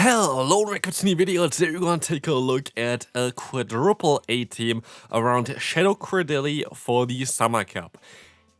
Hello, records new video. Today we're going to take a look at a quadruple A team around Shadow Cradily for the Summer Cup.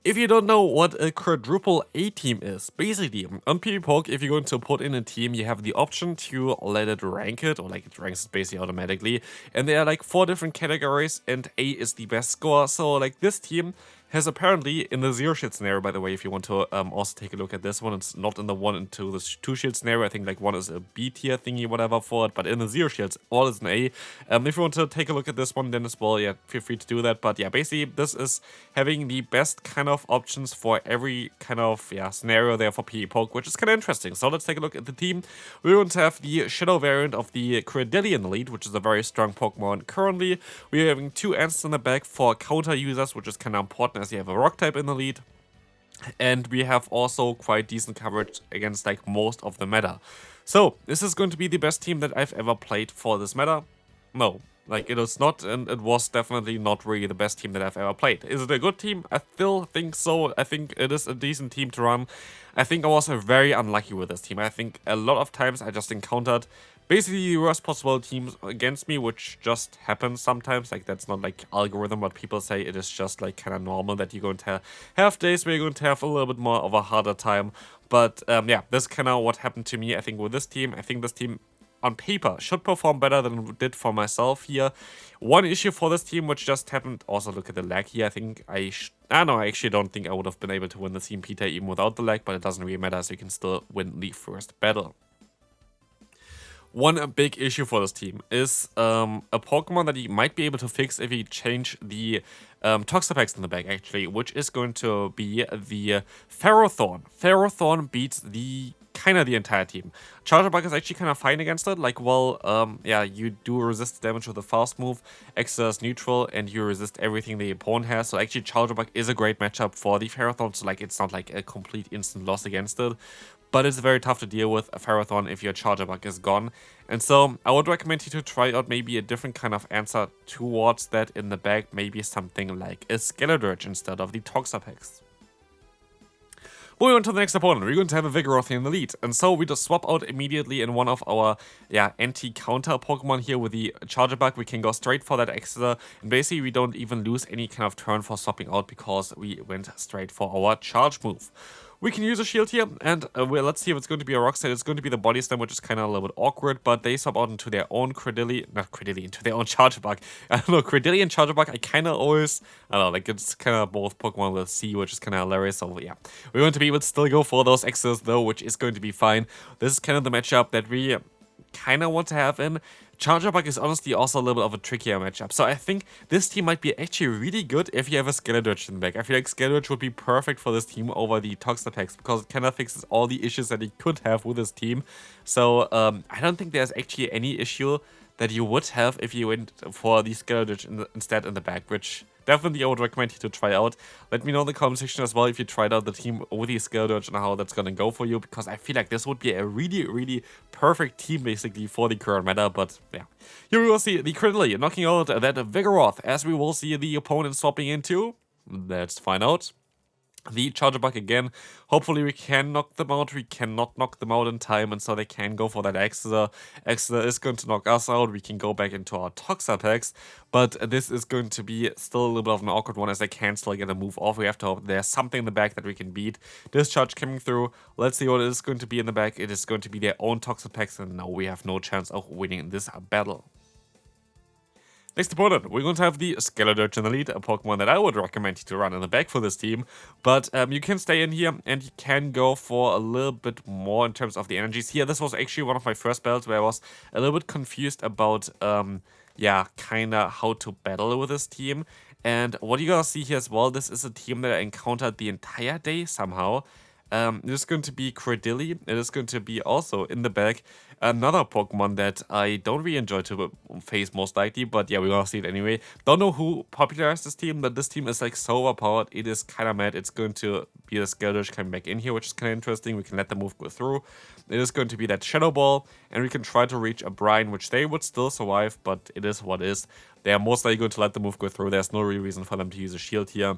If you don't know what a quadruple A team is, basically on PvPoke, if you're going to put in a team, you have the option to let it rank it, or like it ranks it basically automatically. And there are like 4 different categories, and A is the best score. So like this team has apparently, in the 0 shield scenario, by the way, if you want to also take a look at this one, it's not in the 1 and 2, the 2 shield scenario. I think like 1 is a B tier thingy, whatever for it, but in the 0 shields, all is an A. If you want to take a look at this one, then as well, yeah, feel free to do that. But yeah, basically, this is having the best kind of options for every kind of scenario there for PvPoke, which is kind of interesting. So let's take a look at the team. We're going to have the Shadow variant of the Cradily in the lead, which is a very strong Pokemon. Currently, we're having 2 Ants in the back for counter users, which is kind of important as you have a rock type in the lead, and we have also quite decent coverage against like most of the meta. So this is going to be the best team that I've ever played for this meta. No, like it is not, and it was definitely not really the best team that I've ever played. Is it a good team? I still think so. I think it is a decent team to run. I think I was very unlucky with this team. I think a lot of times I just encountered basically the worst possible teams against me, which just happens sometimes. Like, that's not like algorithm, but people say it is just like kind of normal that you're going to have days where you're going to have a little bit more of a harder time. But yeah, this is kind of what happened to me. I think with this team, I think this team on paper should perform better than it did for myself here. One issue for this team, which just happened, also look at the lag here. I think I actually don't think I would have been able to win the Team Peter even without the lag, but it doesn't really matter, so you can still win the first battle. One big issue for this team is a Pokemon that you might be able to fix if you change the Toxapex in the back, actually, which is going to be the Ferrothorn. Ferrothorn beats the the entire team. Charger Bug is actually kind of fine against it. Like, well, yeah, you do resist damage with a fast move, Extra is neutral, and you resist everything the opponent has. So actually, Charger Bug is a great matchup for the Ferrothorn. So like, it's not like a complete instant loss against it, but it's very tough to deal with a Ferrothorn if your Charger Bug is gone. And so I would recommend you to try out maybe a different kind of answer towards that in the back. Maybe something like a Skeledirge instead of the Toxapex. Moving on to the next opponent, we're going to have a Vigoroth in the lead. And so we just swap out immediately in one of our anti-counter Pokemon here with the Charger Bug. We can go straight for that Exeter, and basically we don't even lose any kind of turn for swapping out because we went straight for our charge move. We can use a shield here, and well, let's see if it's going to be a rock set. It's going to be the body slam, which is kind of a little bit awkward, but they swap out into their own into their own Charger Bug. I don't know, Cradily and Charger Bug, I kind of always, I don't know, like it's kind of both Pokemon with C, which is kind of hilarious. So yeah, we're going to be able to still go for those X's though, which is going to be fine. This is kind of the matchup that we kind of want to have in. Charger Bug is honestly also a little bit of a trickier matchup. So I think this team might be actually really good if you have a Skeledirge in the back. I feel like Skeledirge would be perfect for this team over the Toxapex because it kind of fixes all the issues that he could have with this team. So I don't think there's actually any issue that you would have if you went for the Skeledirge instead in the back, which definitely I would recommend you to try out. Let me know in the comment section as well if you tried out the team with the Skeledirge and how that's gonna go for you, because I feel like this would be a really, really perfect team basically for the current meta. But yeah, here we will see the Cradily knocking out that Vigoroth, as we will see the opponent swapping into. Let's find out. The Charger Bug again. Hopefully we can knock them out. We cannot knock them out in time, and so they can go for that Exeter. Exeter is going to knock us out. We can go back into our Toxapex, but this is going to be still a little bit of an awkward one as they can still get a move off. We have to hope there's something in the back that we can beat. Discharge coming through. Let's see what it is going to be in the back. It is going to be their own Toxapex, and no, we have no chance of winning this battle. Next opponent, we're going to have the Skeledirge in the lead, a Pokemon that I would recommend you to run in the back for this team. But you can stay in here and you can go for a little bit more in terms of the energies here. This was actually one of my first battles where I was a little bit confused about, yeah, kind of how to battle with this team. And what you're going to see here as well, this is a team that I encountered the entire day somehow. It is going to be Cradily. It is going to be also in the back another Pokemon that I don't really enjoy to face most likely, but yeah, we're gonna see it anyway. Don't know who popularized this team, but this team is like so overpowered. It is kind of mad. It's going to be the Skeledirge coming back in here, which is kind of interesting. We can let the move go through. It is going to be that Shadow Ball, and we can try to reach a Brine, which they would still survive, but it is what it is. They are most likely going to let the move go through. There's no real reason for them to use a shield here.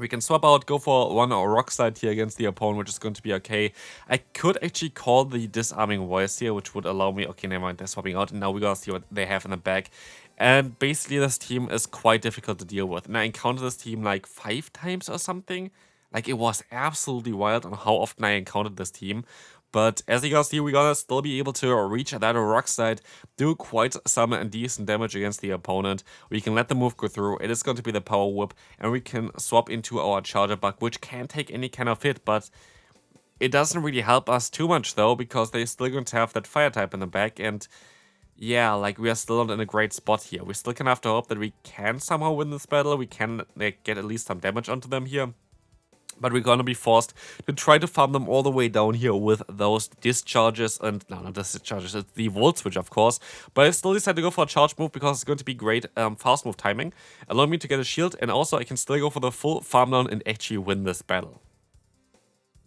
We can swap out, go for one or rock slide here against the opponent, which is going to be okay. I could actually call the disarming voice here, which would allow me... Okay, never mind, they're swapping out, and now we gotta see what they have in the back. And basically, this team is quite difficult to deal with. And I encountered this team like 5 times or something. Like, it was absolutely wild on how often I encountered this team. But as you guys see, we're gonna still be able to reach that rock slide, do quite some decent damage against the opponent. We can let the move go through. It is going to be the power whip, and we can swap into our charger bug, which can take any kind of hit, but it doesn't really help us too much though, because they're still going to have that fire type in the back, and yeah, like, we are still not in a great spot here. We still can have to hope that we can somehow win this battle. We can get at least some damage onto them here. But we're gonna be forced to try to farm them all the way down here with those discharges, and no, not discharges, it's the volt switch, of course. But I still decided to go for a charge move because it's going to be great fast move timing, allow me to get a shield, and also I can still go for the full farm down and actually win this battle.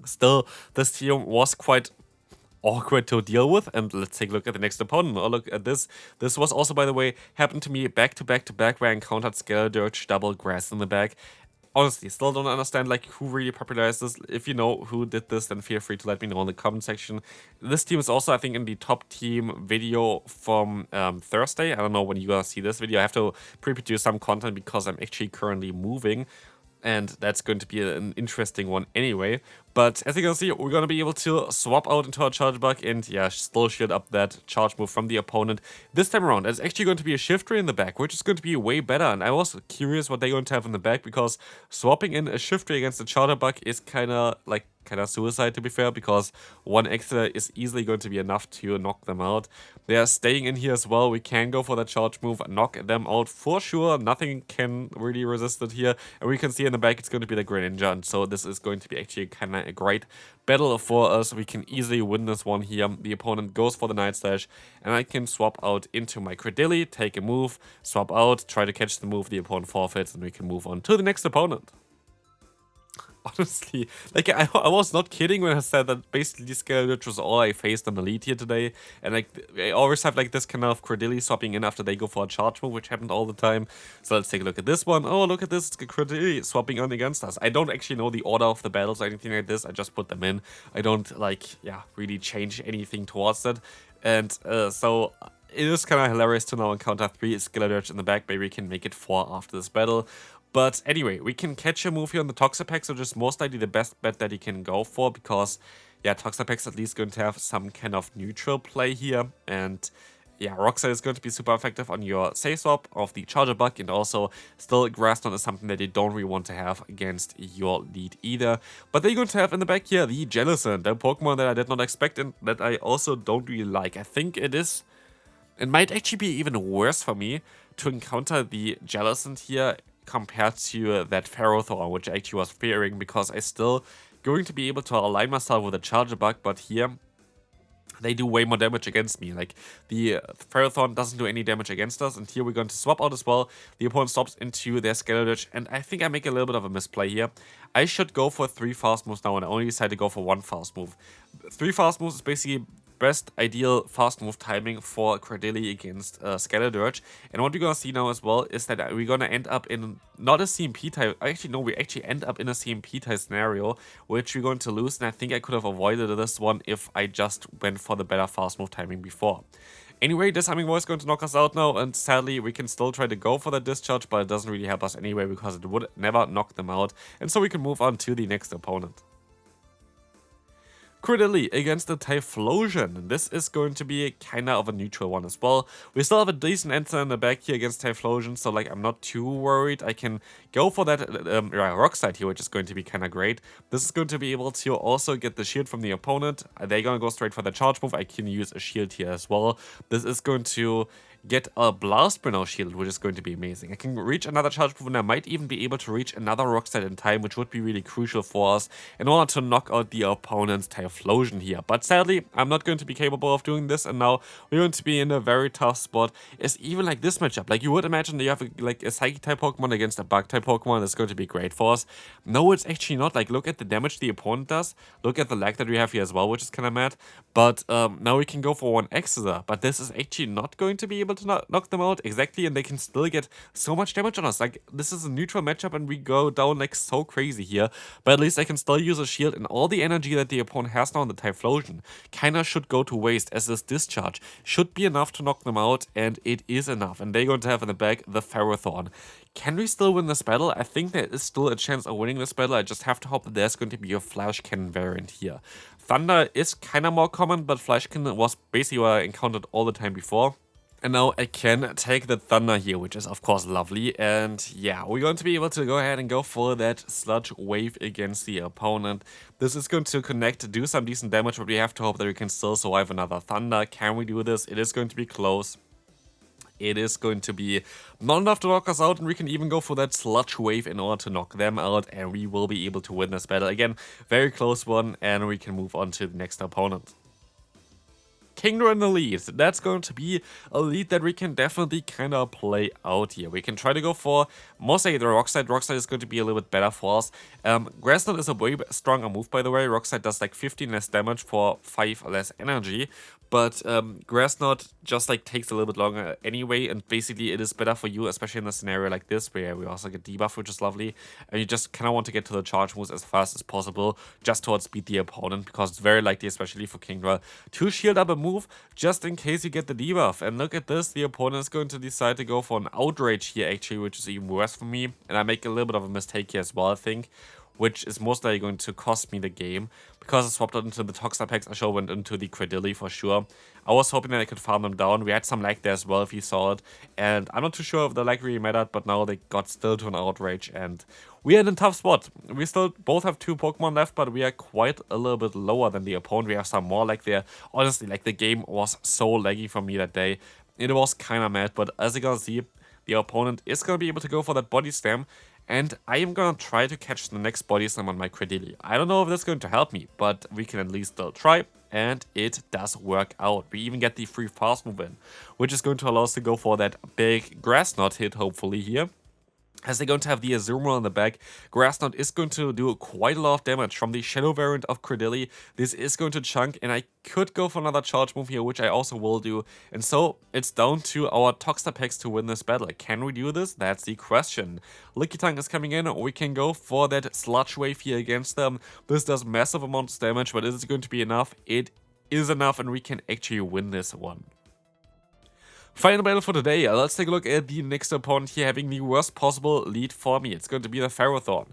Still, this team was quite awkward to deal with, and let's take a look at the next opponent. Oh, look at this. This was also, by the way, happened to me back to back where I encountered Skeledirge double grass in the back. Honestly, still don't understand like who really popularized this. If you know who did this, then feel free to let me know in the comment section. This team is also, I think, in the top team video from Thursday. I don't know when you guys see this video. I have to pre-produce some content because I'm actually currently moving, and that's going to be an interesting one anyway. But as you can see, we're going to be able to swap out into our charge bug and, yeah, still shield up that charge move from the opponent. This time around, it's actually going to be a shift ray in the back, which is going to be way better. And I was curious what they're going to have in the back, because swapping in a shift ray against a charger bug is kind of suicide, to be fair, because one extra is easily going to be enough to knock them out. They are staying in here as well. We can go for the charge move, knock them out for sure. Nothing can really resist it here. And we can see in the back it's going to be the Greninja, and so this is going to be actually kind of a great battle for us. We can easily win this one here. The opponent goes for the Night Slash, and I can swap out into my Cradily, take a move, swap out, try to catch the move, the opponent forfeits, and we can move on to the next opponent. Honestly, like, I was not kidding when I said that basically Skeledirge was all I faced on Elite here today, and like, I always have like this kind of Cradily swapping in after they go for a charge move, which happened all the time. So let's take a look at this one. Oh, look at this, it's Cradily swapping on against us. I don't actually know the order of the battles or anything like this, I just put them in. I don't, like, yeah, really change anything towards that. And so it is kind of hilarious to now encounter 3 Skeledirge in the back. Maybe we can make it 4 after this battle. But anyway, we can catch a move here on the Toxapex, which is most likely the best bet that he can go for, because, yeah, Toxapex at least going to have some kind of neutral play here. And, yeah, Rockslide is going to be super effective on your safe swap of the Charger bug, and also still Grasston is something that you don't really want to have against your lead either. But they're going to have in the back here the Jellicent, the Pokemon that I did not expect and that I also don't really like. I think it might actually be even worse for me to encounter the Jellicent here compared to that Ferrothorn, which I actually was fearing, because I still going to be able to align myself with a Charger bug, but here they do way more damage against me. Like, the Ferrothorn doesn't do any damage against us, and here we're going to swap out as well. The opponent stops into their Skeledirge, and I think I make a little bit of a misplay here. I should go for 3 fast moves now, and I only decided to go for 1 fast move. 3 fast moves is basically best ideal fast move timing for Cradily against Skeledirge. And what we're gonna see now as well is that we're gonna end up in not a CMP type. Actually, no, we actually end up in a CMP type scenario, which we're going to lose. And I think I could have avoided this one if I just went for the better fast move timing before. Anyway, this Humming Voice is going to knock us out now, and sadly we can still try to go for the discharge, but it doesn't really help us anyway because it would never knock them out. And so we can move on to the next opponent. Cradily against the Typhlosion. This is going to be kind of a neutral one as well. We still have a decent answer in the back here against Typhlosion, so like I'm not too worried. I can go for that Rock Slide here, which is going to be kind of great. This is going to be able to also get the shield from the opponent. They're going to go straight for the charge move. I can use a shield here as well. This is going to get a Blast Burnout shield, which is going to be amazing. I can reach another charge move, and I might even be able to reach another Rock Slide in time, which would be really crucial for us in order to knock out the opponent's Typhlosion here. But sadly, I'm not going to be capable of doing this, and now we're going to be in a very tough spot. It's even like this matchup. Like, you would imagine that you have a Psychic-type Pokemon against a Bug-type Pokemon. That's going to be great for us. No, it's actually not. Like, look at the damage the opponent does. Look at the lag that we have here as well, which is kind of mad. But now we can go for 1 Exeter, but this is actually not going to be able able to knock them out, exactly, and they can still get so much damage on us. Like, this is a neutral matchup and we go down like so crazy here, but at least I can still use a shield, and all the energy that the opponent has now in the Typhlosion kinda should go to waste, as this discharge should be enough to knock them out, and it is enough. And they're going to have in the back the Ferrothorn. Can we still win this battle? I think there is still a chance of winning this battle. I just have to hope that there's going to be a Flash Cannon variant here. Thunder is kind of more common, but Flash Cannon was basically what I encountered all the time before. And now I can take the Thunder here, which is of course lovely. And yeah, we're going to be able to go ahead and go for that Sludge Wave against the opponent. This is going to connect, do some decent damage, but we have to hope that we can still survive another Thunder. Can we do this? It is going to be close. It is going to be not enough to knock us out, and we can even go for that Sludge Wave in order to knock them out, and we will be able to win this battle. Again, very close one, and we can move on to the next opponent. Kingdra in the lead. That's going to be a lead that we can definitely kind of play out here. We can try to go for most likely the Rockslide. Rockslide is going to be a little bit better for us. Grass Knot is a way stronger move, by the way. Rockslide does like 15 less damage for 5 less energy. But Grass Knot just like takes a little bit longer anyway, and basically it is better for you, especially in a scenario like this where we also get debuff, which is lovely, and you just kind of want to get to the charge moves as fast as possible just to outspeed the opponent, because it's very likely, especially for Kingdra, to shield up a move just in case you get the debuff. And look at this, the opponent is going to decide to go for an Outrage here actually, which is even worse for me, and I make a little bit of a mistake here as well, I think, which is most likely going to cost me the game, because I swapped out into the Toxapex. I sure went into the Cradily for sure. I was hoping that I could farm them down. We had some lag there as well, if you saw it, and I'm not too sure if the lag really mattered, but now they got still to an Outrage, and we are in a tough spot. We still both have 2 Pokemon left, but we are quite a little bit lower than the opponent. We have some more lag there. Honestly, like, the game was so laggy for me that day. It was kind of mad, but as you can see, the opponent is going to be able to go for that Body Slam, and I am going to try to catch the next Body Slam on my Cradily. I don't know if that's going to help me, but we can at least still try, and it does work out. We even get the free fast move in, which is going to allow us to go for that big Grass Knot hit, hopefully, here. As they're going to have the Azumarill on the back, Grass Knot is going to do quite a lot of damage from the Shadow variant of Cradily. This is going to chunk, and I could go for another charge move here, which I also will do. And so it's down to our Toxapex to win this battle. Can we do this? That's the question. Lickitung is coming in. We can go for that Sludge Wave here against them. This does massive amounts of damage, but is it going to be enough? It is enough, and we can actually win this one. Final battle for today. Let's take a look at the next opponent here having the worst possible lead for me. It's going to be the Ferrothorn.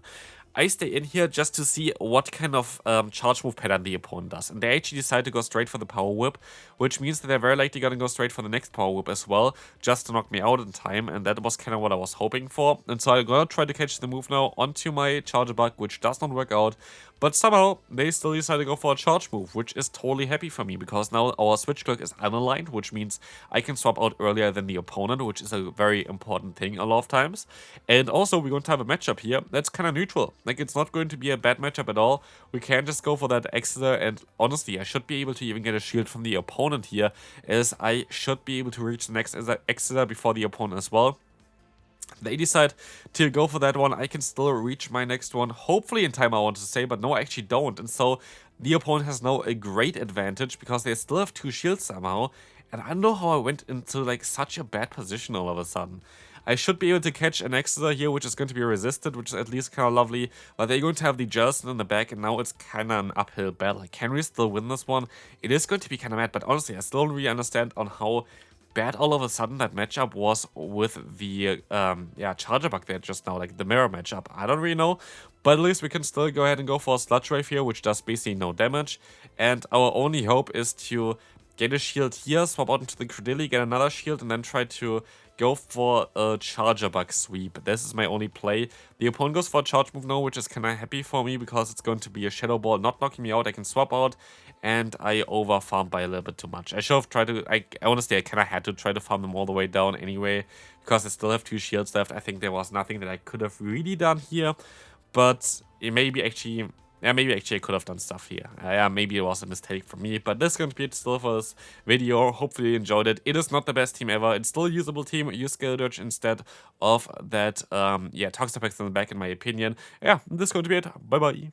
I stay in here just to see what kind of charge move pattern the opponent does. And they actually decide to go straight for the Power Whip, which means that they're very likely going to go straight for the next Power Whip as well, just to knock me out in time. And that was kind of what I was hoping for. And so I'm going to try to catch the move now onto my Charger Bug, which does not work out. But somehow, they still decide to go for a charge move, which is totally happy for me, because now our switch clock is unaligned, which means I can swap out earlier than the opponent, which is a very important thing a lot of times. And also, we're going to have a matchup here that's kind of neutral. Like, it's not going to be a bad matchup at all. We can just go for that Exeter, and honestly, I should be able to even get a shield from the opponent here, as I should be able to reach the next Exeter before the opponent as well. They decide to go for that one. I can still reach my next one, hopefully in time, I want to say, but no, I actually don't. And so the opponent has now a great advantage, because they still have 2 shields somehow. And I don't know how I went into like such a bad position all of a sudden. I should be able to catch an Exeter here, which is going to be resisted, which is at least kind of lovely. But they're going to have the Jellicent in the back, and now it's kind of an uphill battle. Can we still win this one? It is going to be kind of mad, but honestly, I still don't really understand on how bad all of a sudden that matchup was with the Charger Bug there just now, like the mirror matchup. I don't really know, but at least we can still go ahead and go for a Sludge Wave here, which does basically no damage. And our only hope is to get a shield here, swap out into the Cradily, get another shield, and then try to go for a Charger Bug sweep. This is my only play. The opponent goes for a charge move now, which is kind of happy for me, because it's going to be a Shadow Ball not knocking me out. I can swap out, and I over farmed by a little bit too much. I should have tried to, honestly, I kind of had to try to farm them all the way down anyway, because I still have 2 shields left. I think there was nothing that I could have really done here, but it maybe actually I could have done stuff here. Maybe it was a mistake for me, but this is going to be it still for this video. Hopefully you enjoyed it. It is not the best team ever. It's still a usable team. Use Skeledurge instead of that, Toxapex in the back, in my opinion. Yeah, this is going to be it. Bye-bye.